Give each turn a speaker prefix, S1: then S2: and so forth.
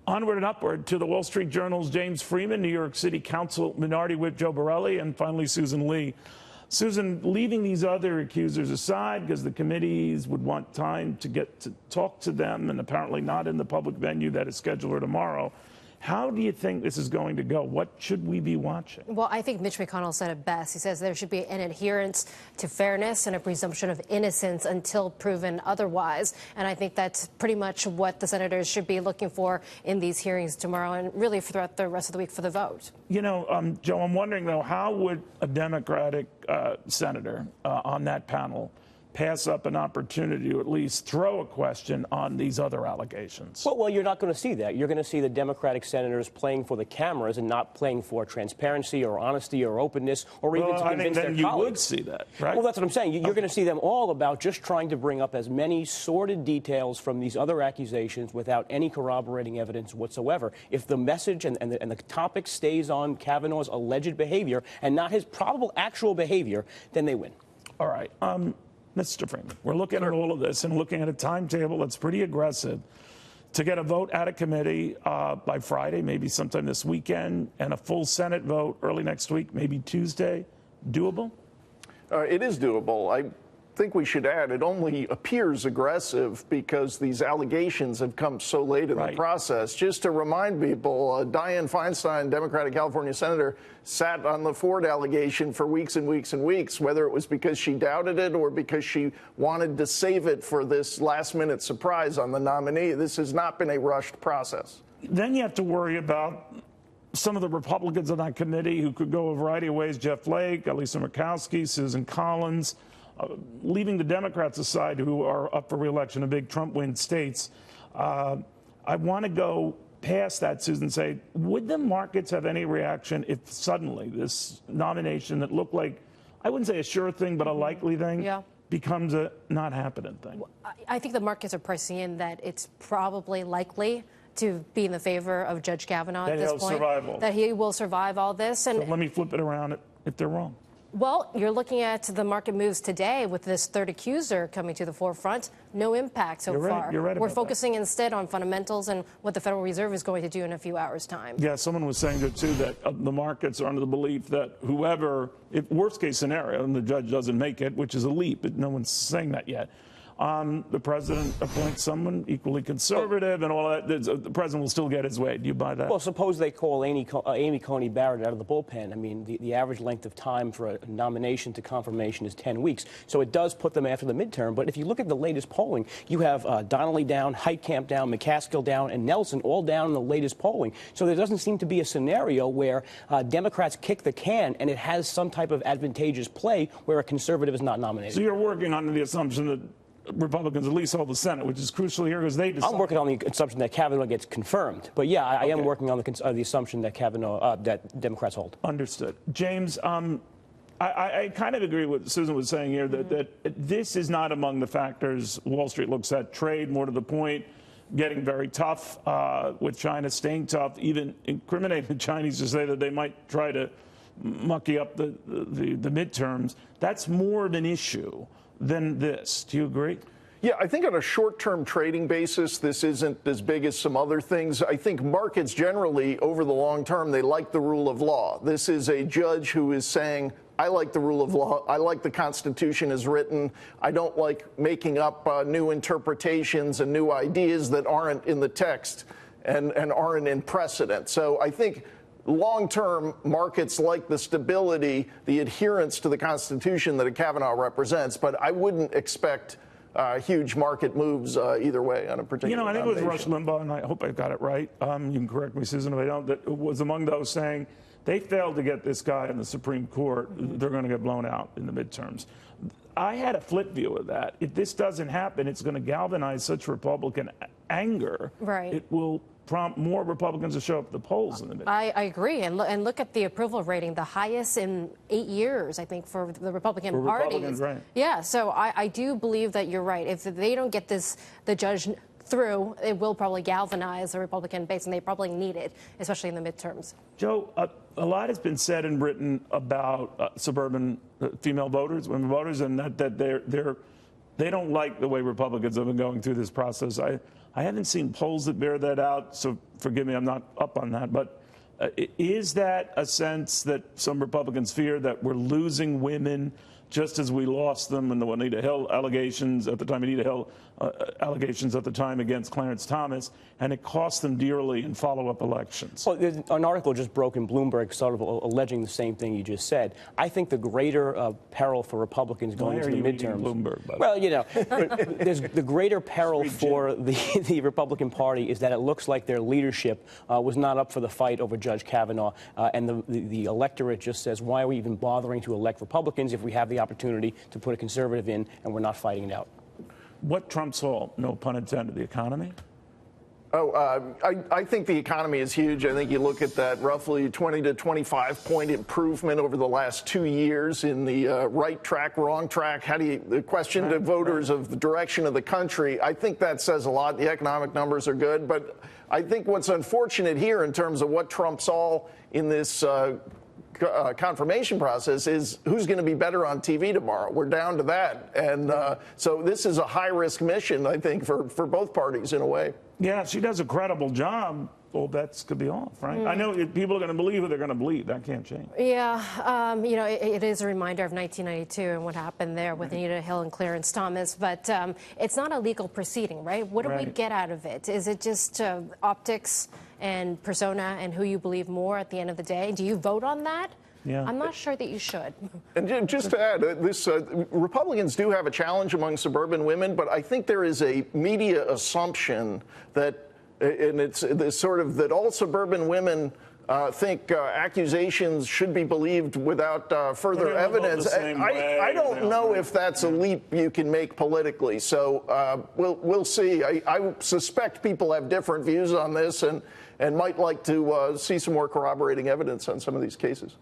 S1: Onward and upward to the Wall Street Journal's James Freeman, New York City Council Minority Whip Joe Borelli, and finally Susan Lee. Susan, leaving these other accusers aside because the committees would want time to get to talk to them and apparently not in the public venue that is scheduled for tomorrow, how do you think this is going to go? What should we be watching?
S2: Well, I think Mitch McConnell said it best. He says there should be an adherence to fairness and a presumption of innocence until proven otherwise. And I think that's pretty much what the senators should be looking for in these hearings tomorrow and really throughout the rest of the week for the vote.
S1: You know, Joe, I'm wondering, though, how would a Democratic senator on that panel pass up an opportunity to at least throw a question on these other allegations?
S3: Well, you're not going to see that. You're going to see the Democratic senators playing for the cameras and not playing for transparency or honesty or openness or even to convince their colleagues.
S1: You would see that, right?
S3: Well, that's what I'm saying. You're going to see them all about just trying to bring up as many sordid details from these other accusations without any corroborating evidence whatsoever. If the message and the topic stays on Kavanaugh's alleged behavior and not his probable actual behavior, then they win.
S1: All right. Mr. Freeman, we're looking at all of this and looking at a timetable that's pretty aggressive to get a vote out of committee by Friday, maybe sometime this weekend, and a full Senate vote early next week, maybe Tuesday. Doable?
S4: It is doable. I think we should add it only appears aggressive because these allegations have come so late in the process. Just to remind people, Dianne Feinstein, Democratic California senator, sat on the Ford allegation for weeks and weeks and weeks, whether it was because she doubted it or because she wanted to save it for this last-minute surprise on the nominee. This has not been a rushed process.
S1: Then you have to worry about some of the Republicans on that committee who could go a variety of ways: Jeff Flake, Lisa Murkowski, Susan Collins. Leaving the Democrats aside, who are up for re-election in big Trump-win states, I want to go past that, Susan, say, would the markets have any reaction if suddenly this nomination that looked like, I wouldn't say a sure thing, but a likely thing, becomes a not happening thing?
S2: Well, I think the markets are pricing in that it's probably likely to be in the favor of Judge Kavanaugh at this point. That he will survive all this. And
S1: so let me flip it around if they're wrong.
S2: Well, you're looking at the market moves today with this third accuser coming to the forefront. No impact so far.
S1: You're right.
S2: We're focusing instead on fundamentals and what the Federal Reserve is going to do in a few hours' time.
S1: Yeah, someone was saying that, too, that the markets are under the belief that whoever, if worst case scenario, and the judge doesn't make it, which is a leap, but no one's saying that yet, the president appoints someone equally conservative and all that. The president will still get his way. Do you buy that?
S3: Well, suppose they call Amy Coney Barrett out of the bullpen. I mean, the average length of time for a nomination to confirmation is 10 weeks. So it does put them after the midterm. But if you look at the latest polling, you have Donnelly down, Heitkamp down, McCaskill down, and Nelson all down in the latest polling. So there doesn't seem to be a scenario where Democrats kick the can and it has some type of advantageous play where a conservative is not nominated.
S1: So you're working on the assumption that Republicans at least hold the Senate, which is crucial here because they decide.
S3: I'm working on the assumption that Kavanaugh gets confirmed. But, yeah, I am working on the assumption that that Democrats hold.
S1: Understood. James, I kind of agree with what Susan was saying here, that this is not among the factors Wall Street looks at. Trade, more to the point, getting very tough, with China staying tough, even incriminating the Chinese to say that they might try to mucky up the midterms. That's more of an issue than this. Do you agree?
S4: Yeah, I think on a short-term trading basis, this isn't as big as some other things. I think markets generally, over the long term, they like the rule of law. This is a judge who is saying, I like the rule of law. I like the Constitution as written. I don't like making up new interpretations and new ideas that aren't in the text and aren't in precedent. So I think long-term markets like the stability, the adherence to the Constitution that a Kavanaugh represents, but I wouldn't expect huge market moves either way on a particular
S1: I think
S4: nomination.
S1: it was Rush Limbaugh, and I hope I got it right. You can correct me, Susan, if I don't, that was among those saying they failed to get this guy in the Supreme Court. They're going to get blown out in the midterms. I had a flip view of that. If this doesn't happen, it's going to galvanize such Republican anger.
S2: Right.
S1: It will prompt more Republicans to show up at the polls in the midterm.
S2: I agree. And look at the approval rating, the highest in 8 years, I think, for the Republican party.
S1: Republicans, right.
S2: Yeah, so I do believe that you're right. If they don't get the judge through, it will probably galvanize the Republican base, and they probably need it, especially in the midterms.
S1: Joe, a lot has been said and written about suburban female voters, women voters, and that they don't like the way Republicans have been going through this process. I haven't seen polls that bear that out, so forgive me, I'm not up on that. But is that a sense that some Republicans fear that we're losing women just as we lost them in the Juanita Hill allegations at the time, allegations at the time against Clarence Thomas, and it cost them dearly in follow-up elections?
S3: Well, there's an article just broke in Bloomberg sort of alleging the same thing you just said. I think the greater peril for Republicans going into the midterms.
S1: Bloomberg,
S3: well, you know, there's the greater peril for the Republican Party is that it looks like their leadership was not up for the fight over Judge Kavanaugh, and the electorate just says, why are we even bothering to elect Republicans if we have the opportunity to put a conservative in and we're not fighting it out?
S1: What trumps all? No pun intended. The economy?
S4: I think the economy is huge. I think you look at that roughly 20 to 25 point improvement over the last 2 years in the right track, wrong track. The question to voters of the direction of the country, I think that says a lot. The economic numbers are good. But I think what's unfortunate here in terms of what trumps all in this confirmation process is who's going to be better on TV tomorrow. We're down to that. And so this is a high-risk mission, I think, for both parties in a way.
S1: Yeah, if she does a credible job, all bets could be off, right? I know people are going to believe who they're going to believe. That can't change.
S2: Yeah, you know, it is a reminder of 1992 and what happened there with Anita Hill and Clarence Thomas. But it's not a legal proceeding, right? What do we get out of it? Is it just optics and persona and who you believe more at the end of the day? Do you vote on that?
S1: Yeah.
S2: I'm not sure that you should.
S4: And just to add, Republicans do have a challenge among suburban women, but I think there is a media assumption that, and it's sort of that all suburban women think accusations should be believed without further evidence. I don't know if that's a leap you can make politically. So we'll see. I suspect people have different views on this and might like to see some more corroborating evidence on some of these cases.